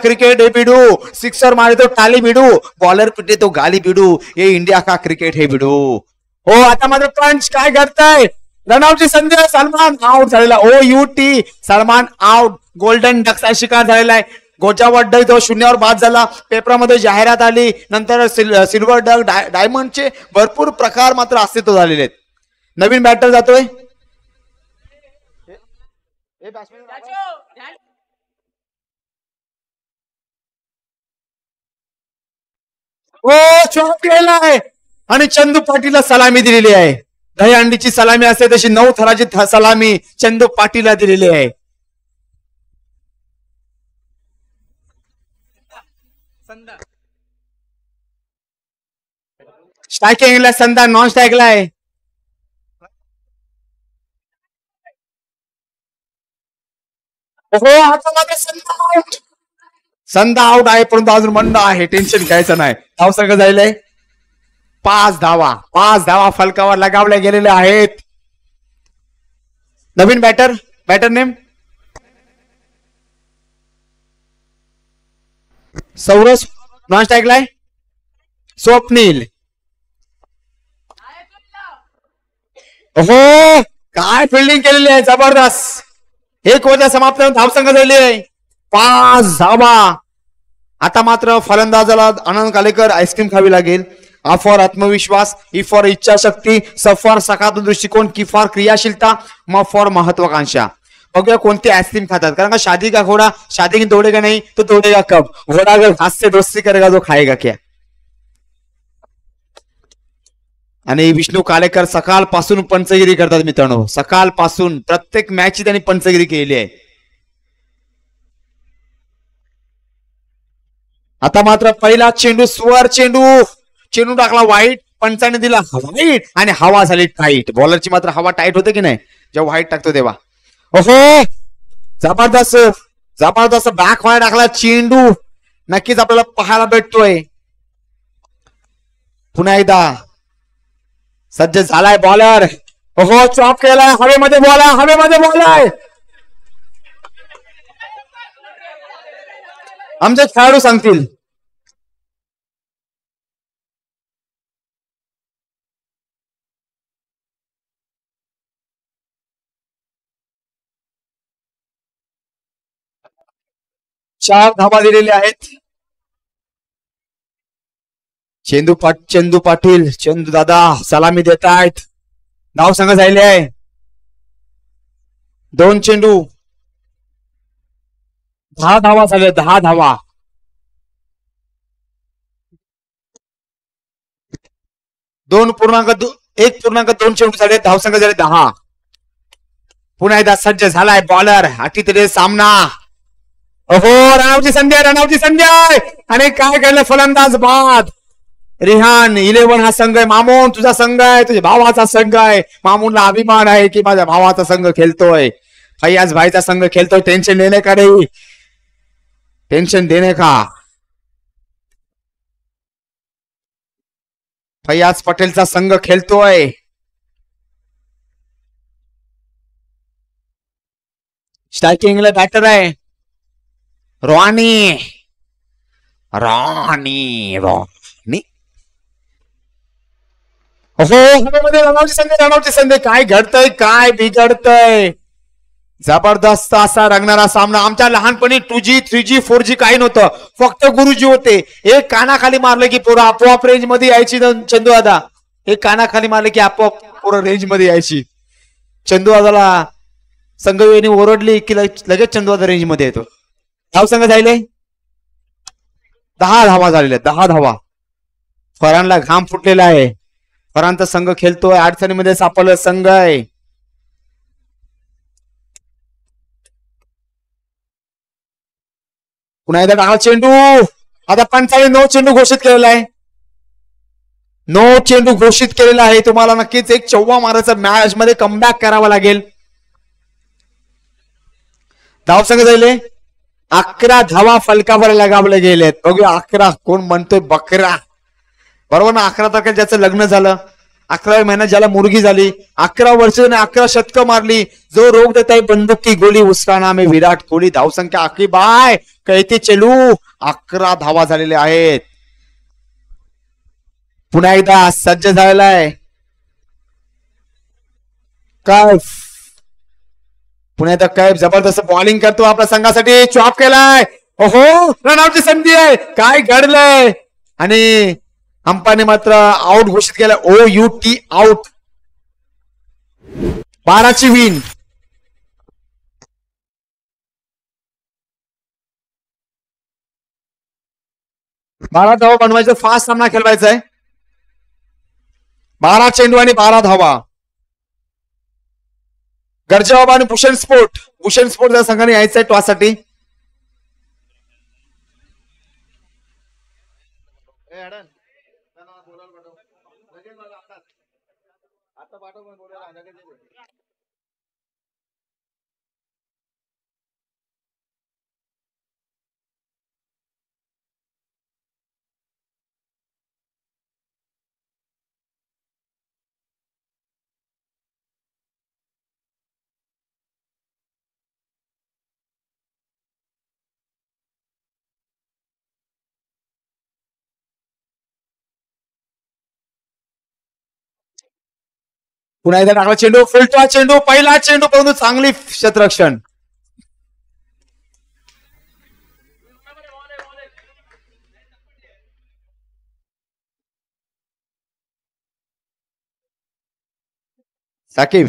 Cricket है बिडू, sixer मारे तो टाली बिडू, बॉलर पिटे तो गाली बिडू, ये इंडिया का क्रिकेट है बिडू. हो आता मात्र पंच काय करताय, रनआउटची संधी, सलमान आउट झालेला. ओ UT सलमान आउट, गोल्डन डकचा शिकार झालेला आहे. गोचावट डक तो शून्यावर बाद झाला. पेपरामध्ये जाहिरात आली, नंतर सिल्वर डक, डायमंडचे भरपूर प्रकार मात्र अस्तित्व झालेले आहेत. नवीन बॅटर जातोय. चॉप केलाय आणि चंदू पाटीलला सलामी दिलेली आहे. दही अंडीची सलामी असते तशी 9 थराची सलामी चंदू पाटीलला दिलेली आहे. स्ट्रायकिंगला संधा, नॉन स्ट्रायकला आहे. संधा आउट आहे, परंतु अजून मंड आहे, टेन्शन घ्यायचं नाही. धाव संघ जायलंय 5 धावा. 5 धावा फलकावर लगावल्या गेलेल्या आहेत. नवीन बॅटर नेम सौरभ, नॉन स्ट्राईकला आहे स्वप्नील. हो काय फिल्डिंग केलेली आहे, जबरदस्त. 1 ओव्हर समाप्त, धाव संघ झालेली आहे 5 धावा. आता मात्र फलंदाजाला आनंद कालेकर आईस्क्रीम खावी लागेल. आ फॉर आत्मविश्वास, ई फॉर इच्छाशक्ती, स फॉर सकारात्मक दृष्टिकोन, की फॉर क्रियाशीलता, म फॉर महत्वाकांक्षा. बघूया कोणती आईस्क्रीम खातात, कारण का शादी का घोडा शादी की दौड़ेगा नहीं तो दौड़ेगा कब. घोड़ा अगर हाथ से दोस्ती करेगा तो खाएगा क्या. आणि विष्णू कालेकर सकाळपासून पंचगिरी करतात मित्रांनो. सकाळपासून प्रत्येक मॅचची त्यांनी पंचगिरी केलेली आहे. आता मात्र पहिला चेंडू स्वर, चेंडू टाकला वाईट, पंचाने दिला वाईट आणि हवा झाली टाईट. बॉलरची मात्र हवा टाईट होते की नाही जेव्हा वाईट टाकतो तेव्हा. ओहो जबरदस्त बॅक वायर टाकला चेंडू, नक्कीच आपल्याला पाहायला भेटतोय. पुन्हा एकदा सज्ज झालाय बॉलर. ओहो चॉप केलाय, हवेमध्ये बॉल आहे. आमचे खेळाडू सांगतील. चार धावा दिलेले आहेत. चंदू पाटील, चंदू दादा सलामी देत आहेत. धाव संघ झालेले आहे 2 चेंडू, 10 धावा झाले. 10 धावा. 1.2 चेंडू झाले. धाव संघ झाले 10. पुन्हा एकदा सज्ज झालाय बॉलर, अटीतडे सामना. ओहो रनआउटची संधी आहे आणि काय केलं फलंदाज बाद. रिहान 11 हा संघ आहे. मामून तुझा संघ आहे, तुझ्या भावाचा संघ आहे. मामूनला अभिमान आहे की माझ्या भावाचा संघ खेळतोय, फैयाज भाईचा संघ खेळतोय. टेन्शन लेने का नाही, टेन्शन देने का. फैयाज पटेलचा संघ खेळतोय. स्ट्रायकिंगला बॅटर आहे रॉनी. हो रनआउटची संधी. काय घडतंय, काय बिघडतंय. जबरदस्त असा रंगणारा सामना. आमच्या लहानपणी 2G 3G 4G काही नव्हतं, फक्त गुरुजी होते. एक कानाखाली मारलं की पोरं आपोआप रेंज मध्ये यायची. चंदू दादा एक कानाखाली मारलं की आपोआप पोरं रेंज मध्ये यायची. चंदू दादाला संघवेनी ओरडली की लगेच चंदू दादा रेंज मध्ये येतो. धाव संघ झाले 10 धावा झालेल्या. 10 धावा. फरानला घाम फुटलेला आहे. फरानचा संघ खेळतोय, अडचणीमध्ये सापडलं संघ आहे. पुन्हा एकदा टाकला चेंडू. आता पंचाने 9 चेंडू घोषित केलेला आहे. 9 चेंडू घोषित केलेला आहे. तुम्हाला नक्कीच एक 4 मारायचा मॅच मध्ये कमबॅक करावा लागेल. धाव संघ झाले 11 धावा फलकावर लगावले गेलेत. बघूया 11 कोण म्हणतोय बकरा. बरोबर ना. 11 तारखेला ज्याचं लग्न झालं 11व्या महिन्यात ज्याला मुलगी झाली, 11 वर्ष 11 शतकं मारली, जो रोग देत आहे बंदूक की गोली उसका नाम आहे विराट कोहली. धावसंख्या आखी बाय कैते चेलू 11 धावा झालेल्या आहेत. पुन्हा एकदा सज्ज झालेला आहे कैफ. पुन्हा एकदा कैफ जबरदस्त बॉलिंग करतो आपल्या संघासाठी. चॉप केलाय. ओहो रनआउटची संधी आहे. काय घडलंय आणि अंपाने मात्र आउट घोषित केलं. OUT out. 12ची विन. बारा धावा बनवायचं. फास्ट सामना खेळवायचा आहे. 12 चेंडू आणि 12 धावा. गरजाबाबा आणि भूषण स्पोर्ट या संघाने यायचंय टॉससाठी. पुन्हा एकदा टाकला चेंडू. फुलटॉ चेंडू. पहिला चेंडू परंतु चांगली क्षेत्ररक्षण. साकिब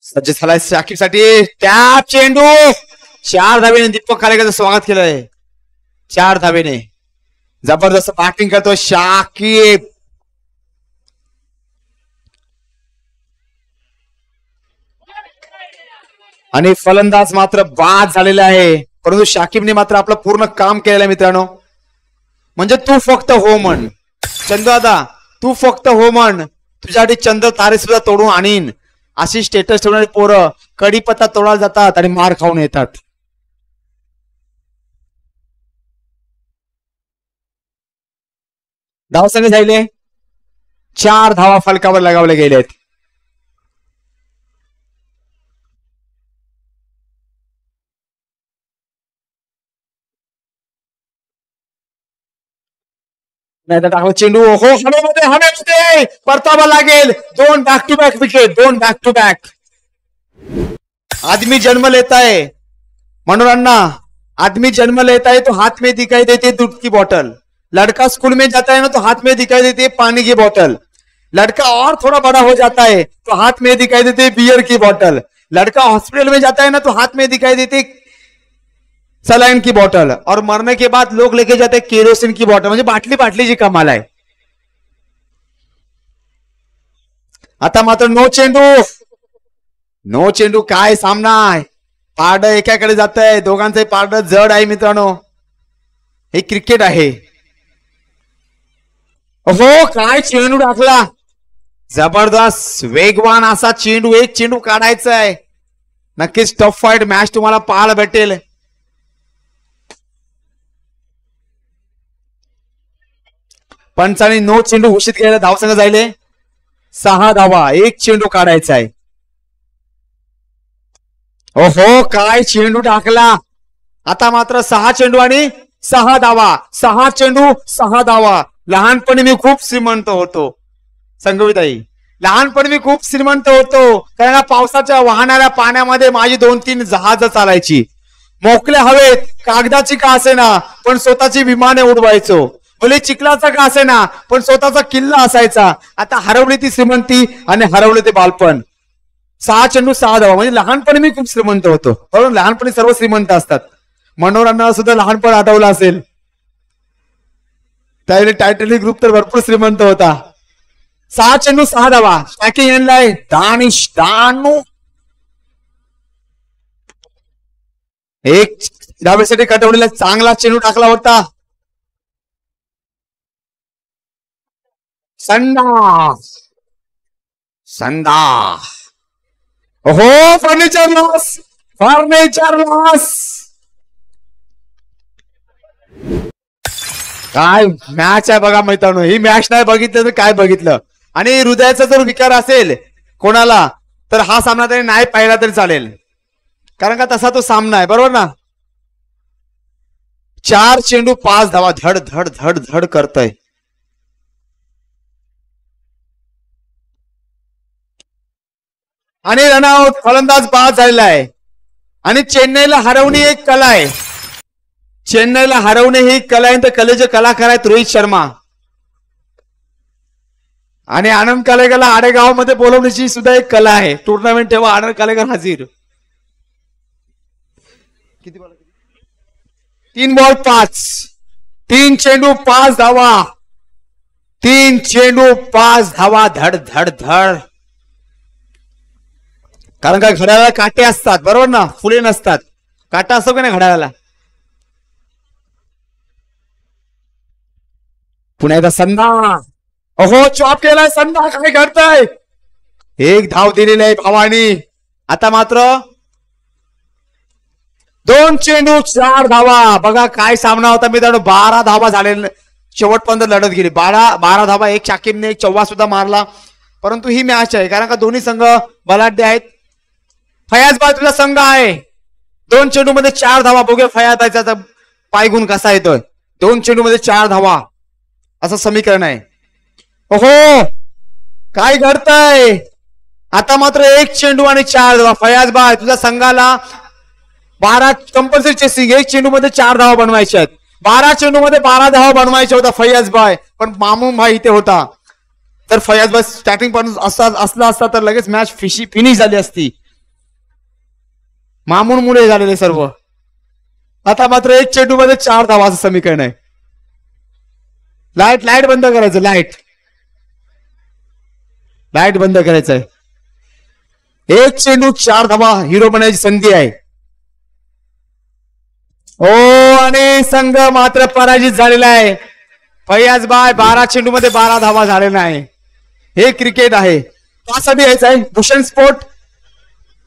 सज्ज झालाय शाकिबसाठी. टॅप चेंडू. 4 धावेने दीपक कालेकरचं स्वागत केलंय. 4 धावेने जबरदस्त बॅटिंग करतो शाकिब. आणि फलंदाज मात्र बाद झालेला आहे. परंतु शाकिबने मात्र आपलं पूर्ण काम केलेलं आहे मित्रांनो. म्हणजे तू फक्त हो म्हण चंदू दादा, तू फक्त हो म्हण, तुझ्यासाठी चंद्र तारे सुद्धा तोडून आणीन. अशी स्टेटस ठेवणारी पोरं कडीपत्ता तोडायला जातात आणि मार खाऊन येतात. धावसंख्या झाले 4 धावा फलकावर लगावले गेलेत. नाही तर टाकलं चेंडू. हो हवेमध्ये परतावा लागेल. 2 back to back wicket. 2 back to back. आदमी जन्म लेता है मनोरन्ना, आदमी जन्म लेता है तो हाथ में दिखाई देती है दूध की बोतल. लड़का स्कूल में जाता है ना तो हाथ में दिखाई देती है पानी की बोतल. लड़का और थोड़ा बड़ा हो जाता है तो हाथ में दिखाई देती है बियर की बोतल. लड़का हॉस्पिटल में जाता है ना तो हाथ में दिखाई देती है सलाइन की बोतल. और मरने के बाद लोग लेके जाते हैं केरोसिन की बोतल. म्हणजे बाटली बाटलीची कमाल आहे. आता मात्र नो चेंडू. नो चेंडू. काय सामना आहे. पारड एकाकडे जात आहे. दोघांचे पारड जड आहे मित्रांनो. हे क्रिकेट आहे. हो काय चेंडू टाकला. जबरदस्त वेगवान असा चेंडू. एक चेंडू काढायचा आहे. नक्कीच टफ फाईट मॅच तुम्हाला पाहायला भेटेल. पंचाने नो चेंडू घोषित केलेला. धावसंख्या जायले 6 धावा. एक चेंडू काढायचा आहे. ओहो काय चेंडू टाकला. आता मात्र 6 चेंडू आणि 6 धावा, 6 चेंडू 6 धावा. लहानपणी मी खूप श्रीमंत होतो संगवीताई, लहानपणी मी खूप श्रीमंत होतो. कारण पावसाच्या वाहणाऱ्या पाण्यामध्ये माझी 2-3 जहाज चालायची. मोकल्या हवेत कागदाची का असेना पण स्वतःची विमाने उडवायचो. भले चिखलाचा का असेना पण स्वतःचा किल्ला असायचा. आता हरवली ती श्रीमंती आणि हरवले ते बालपण. 6 चेंडू 6 धावा म्हणजे लहानपणी मी खूप श्रीमंत होतो. बरोबर, लहानपणी सर्व श्रीमंत असतात. मनोरांना सुद्धा लहानपण आठवलं असेल. त्यावेळी टायटॅनिक ग्रुप तर भरपूर श्रीमंत होता. 6 चेंडू 6 धावा. स्ट्रायकिंग एंडला आहे दानिश दानू. एक धावेसाठी कटवलेला चांगला चेंडू टाकला होता. संडा संडा. हो, फर्निचर लॉस, फर्निचर लॉस. काय मॅच आहे बघा मैत्रिणी. ही मॅच नाही बघितलं तर काय बघितलं. आणि हृदयाचा जर विकार असेल कोणाला तर हा सामना तरी नाही पाहिला तरी चालेल. कारण का तसा तो सामना आहे. बरोबर ना. 4 चेंडू 5 धावा. धड धड धड धड करतोय. आणि रनआउट. फलंदाज बाद झालेला आहे. आणि चेन्नईला हरवणे एक कला आहे. चेन्नईला हरवणे ही कला आहे. तर कलेचे कलाकार आहेत रोहित शर्मा. आणि आनंद कालेकरला आडेगाव मध्ये बोलवण्याची सुद्धा एक कला आहे. टुर्नामेंट तेव्हा आनंद कालेकर हजीर. किती बॉल? 3 बॉल 5. 3 चेंडू 5 धावा. 3 चेंडू 5 धावा. धड धड धड. कारण का घड्याळाला काटे असतात. बरोबर ना, फुले नसतात. काटा असतो का नाही घड्याळाला. पुण्याचा संधा. अहो, चॉप केलाय संधा. काय करताय. 1 धाव दिलेली आहे भावानी. आता मात्र 2 चेंडू 4 धावा. बघा काय सामना होता मित्रांनो. 12 धावा झालेल्या शेवटपर्यंत लढत गेली. 12 धावा. एक शाकिबने एक चौवा सुद्धा मारला. परंतु ही मॅच आहे कारण का दोन्ही संघ बलाढ्य आहेत. फयाज भाई तुझा संघ आहे. 2 चेंडू मध्ये 4 धावा. बघूया फयाज भाईचा पायगुण कसा येतोय. 2 चेंडू मध्ये 4 धावा असं समीकरण आहे. ओहो, काय घडतंय. आता मात्र 1 चेंडू आणि 4 धावा. फयाज भाई तुझ्या संघाला 12 कंपल्सरी चेसिंग. 1 चेंडू मध्ये 4 धावा बनवायच्या आहेत. 12 चेंडू मध्ये 12 धावा बनवायच्या होता फयाज भाई. पण मामून भाई इथे होता. तर फयाज भाई स्टार्टिंग पण असला असता तर लगेच मॅच फिनिश झाली असती. मामून मुळे झालेले सर्व. आता मात्र 1 चेंडू मध्ये 4 धावा असं समीकरण आहे. लाईट बंद करायचं. लाईट बंद करायचंय. 1 चेंडू 4 धावा. हिरो बनायची संधी आहे. हो, आणि संघ मात्र पराजित झालेला आहे. फयाज भाई 12 चेंडू मध्ये 12 धावा झालेला आहे. हे क्रिकेट आहे. त्यासाठी यायचं आहे भूषण स्पोर्ट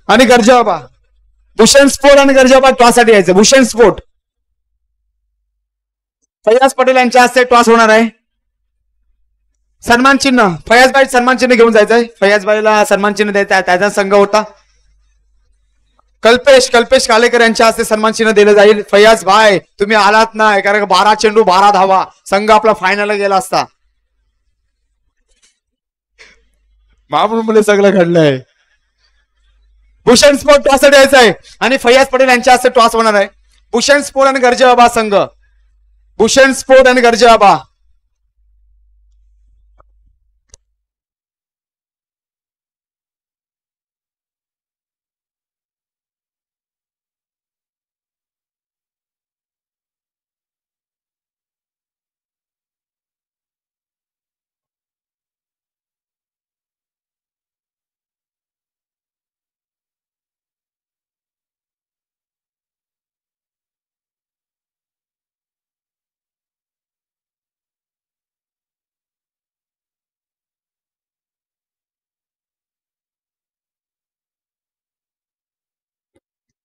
आणि गर्जाबा. भूषण स्पोर्ट आणि गर्जाबा टॉससाठी यायचं. भूषण स्पोर्ट फयाज पटेल यांच्या हस्ते टॉस होणार आहे. सन्मान चिन्ह फयाज भाई सन्मान चिन्ह घेऊन जायचंय. फयाज भाईला सन्मान चिन्ह द्यायचा. त्याचा संघ होता कल्पेश कालेकर यांच्या हस्ते सन्मान चिन्ह दिलं जाईल. फयाज भाई तुम्ही आलात नाही कारण 12 चेंडू 12 धावा. संघ आपला फायनलला गेला असता. मामून मुले सगळं घडलंय. भूषण स्पोर्ट टॉससाठी यायचं आहे आणि फयाज पटेल यांच्या हस्ते टॉस होणार आहे. भूषण स्पोर्ट आणि गर्जेबाबा संघ. भूषण स्पोर्ट आणि गर्जेबाबा.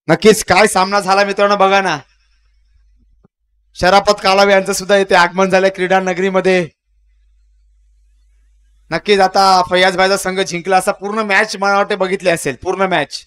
नक्कीच काय सामना झाला मित्रांनो. बघा ना, शराफत कालावे यांचं सुद्धा इथे आगमन झालंय क्रीडा नगरीमध्ये. नक्कीच आता फयाज भाईचा संघ जिंकला असा पूर्ण मॅच मला वाटते बघितली असेल. पूर्ण मॅच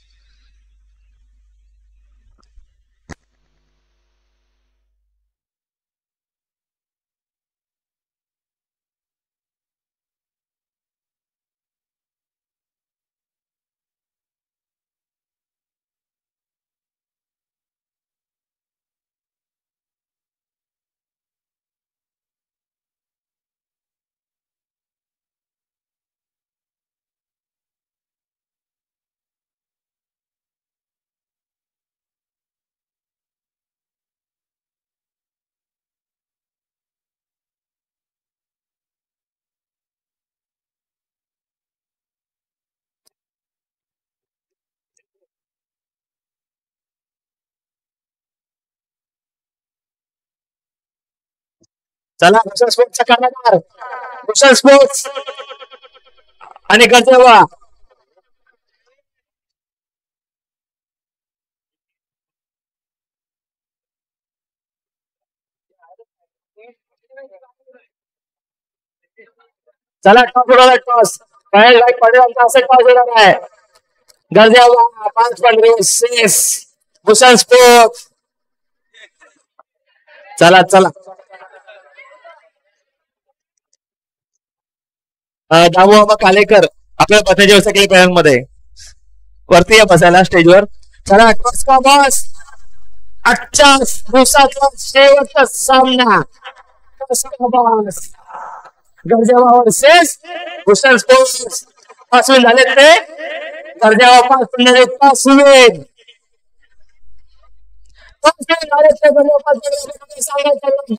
चला भूषण स्पोर्ट्सचा कर्णधार भूषण स्पोर्ट्स आणि गजवा चला टॉस उडवला टॉस पडेल असं टॉस उडवला आहे गजवा 5-15 भूषण स्पोर्ट्स चला चला दामोबा कालेकर आपल्या पथाची व्यवस्था केली पहिल्यांमध्ये वरती या बसायला स्टेजवर चला टॉस का बॉस आजच्या दिवसातला शेवटचा सामना टॉस का बॉस गरजेवा वर्सेस भूषण स्पोर्ट्स पासून झाले ते गरजेवा 5-5 सांगायचं